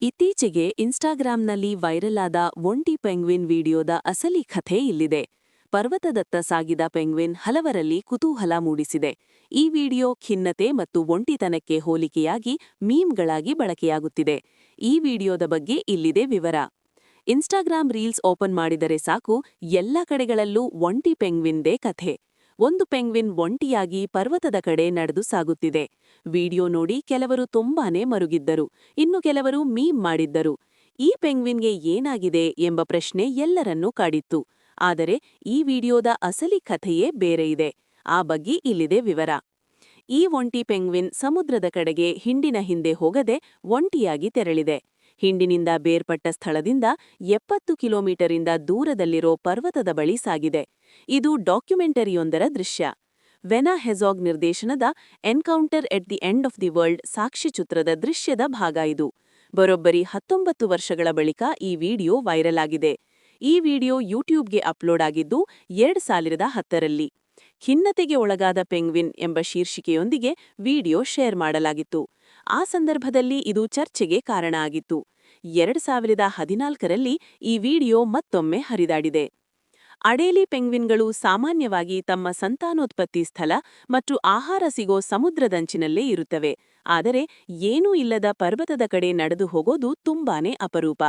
ಇತ್ತೀಚೆಗೆ ಇನ್ಸ್ಟಾಗ್ರಾಂನಲ್ಲಿ ವೈರಲ್ ಆದ ಒಂಟಿ ಪೆಂಗ್ವಿನ್ ವಿಡಿಯೋದ ಅಸಲಿ ಕಥೆ ಇಲ್ಲಿದೆ. ಪರ್ವತದತ್ತ ಸಾಗಿದ ಪೆಂಗ್ವಿನ್ ಹಲವರಲ್ಲಿ ಕುತೂಹಲ ಮೂಡಿಸಿದೆ. ಈ ವಿಡಿಯೋ ಖಿನ್ನತೆ ಮತ್ತು ಒಂಟಿತನಕ್ಕೆ ಹೋಲಿಕೆಯಾಗಿ ಮೀಮ್ಗಳಾಗಿ ಬಳಕೆಯಾಗುತ್ತಿದೆ. ಈ ವಿಡಿಯೋದ ಬಗ್ಗೆ ಇಲ್ಲಿದೆ ವಿವರ. ಇನ್ಸ್ಟಾಗ್ರಾಂ ರೀಲ್ಸ್ ಓಪನ್ ಮಾಡಿದರೆ ಸಾಕು, ಎಲ್ಲ ಕಡೆಗಳಲ್ಲೂ ಒಂಟಿ ಪೆಂಗ್ವಿನ್ದೇ ಕಥೆ. ಒಂದು ಪೆಂಗ್ವಿನ್ ಒಂಟಿಯಾಗಿ ಪರ್ವತದ ಕಡೆ ನಡೆದು ಸಾಗುತ್ತಿದೆ. ವಿಡಿಯೋ ನೋಡಿ ಕೆಲವರು ತುಂಬಾನೇ ಮರುಗಿದ್ದರು, ಇನ್ನು ಕೆಲವರು ಮೀಮ್ ಮಾಡಿದ್ದರು. ಈ ಪೆಂಗ್ವಿನ್ಗೆ ಏನಾಗಿದೆ ಎಂಬ ಪ್ರಶ್ನೆ ಎಲ್ಲರನ್ನೂ ಕಾಡಿತ್ತು. ಆದರೆ ಈ ವಿಡಿಯೋದ ಅಸಲಿ ಕಥೆಯೇ ಬೇರೆ ಇದೆ. ಆ ಬಗ್ಗೆ ಇಲ್ಲಿದೆ ವಿವರ. ಈ ಒಂಟಿ ಪೆಂಗ್ವಿನ್ ಸಮುದ್ರದ ಕಡೆಗೆ ಹಿಂಡಿನ ಹಿಂದೆ ಹೋಗದೆ ಒಂಟಿಯಾಗಿ ತೆರಳಿದೆ. ಹಿಂಡಿನಿಂದ ಬೇರ್ಪಟ್ಟ ಸ್ಥಳದಿಂದ 70 ಕಿಲೋಮೀಟರಿಂದ ದೂರದಲ್ಲಿರೋ ಪರ್ವತದ ಬಳಿ ಸಾಗಿದೆ. ಇದು ಡಾಕ್ಯುಮೆಂಟರಿಯೊಂದರ ದೃಶ್ಯ. ವೆನಾ ಹೆಜಾಗ್ ನಿರ್ದೇಶನದ encounter at the end of the world ಸಾಕ್ಷ್ಯಚಿತ್ರದ ದೃಶ್ಯದ ಭಾಗ ಇದು. ಬರೋಬ್ಬರಿ 19 ವರ್ಷಗಳ ಬಳಿಕ ಈ ವಿಡಿಯೋ ವೈರಲ್ ಆಗಿದೆ. ಈ ವಿಡಿಯೋ ಯೂಟ್ಯೂಬ್ಗೆ ಅಪ್ಲೋಡ್ ಆಗಿದ್ದು 2010ರಲ್ಲಿ. ಖಿನ್ನತೆಗೆ ಒಳಗಾದ ಪೆಂಗ್ವಿನ್ ಎಂಬ ಶೀರ್ಷಿಕೆಯೊಂದಿಗೆ ವಿಡಿಯೋ ಶೇರ್ ಮಾಡಲಾಗಿತ್ತು. ಆ ಸಂದರ್ಭದಲ್ಲಿ ಇದು ಚರ್ಚೆಗೆ ಕಾರಣ ಆಗಿತ್ತು. 2014ರಲ್ಲಿ ಈ ವಿಡಿಯೋ ಮತ್ತೊಮ್ಮೆ ಹರಿದಾಡಿದೆ. ಅಡೇಲಿ ಪೆಂಗ್ವಿನ್ಗಳು ಸಾಮಾನ್ಯವಾಗಿ ತಮ್ಮ ಸಂತಾನೋತ್ಪತ್ತಿ ಸ್ಥಳ ಮತ್ತು ಆಹಾರ ಸಿಗೋ ಸಮುದ್ರದಂಚಿನಲ್ಲೇ ಇರುತ್ತವೆ. ಆದರೆ ಏನೂ ಇಲ್ಲದ ಪರ್ವತದ ಕಡೆ ನಡೆದು ಹೋಗೋದು ತುಂಬಾನೇ ಅಪರೂಪ.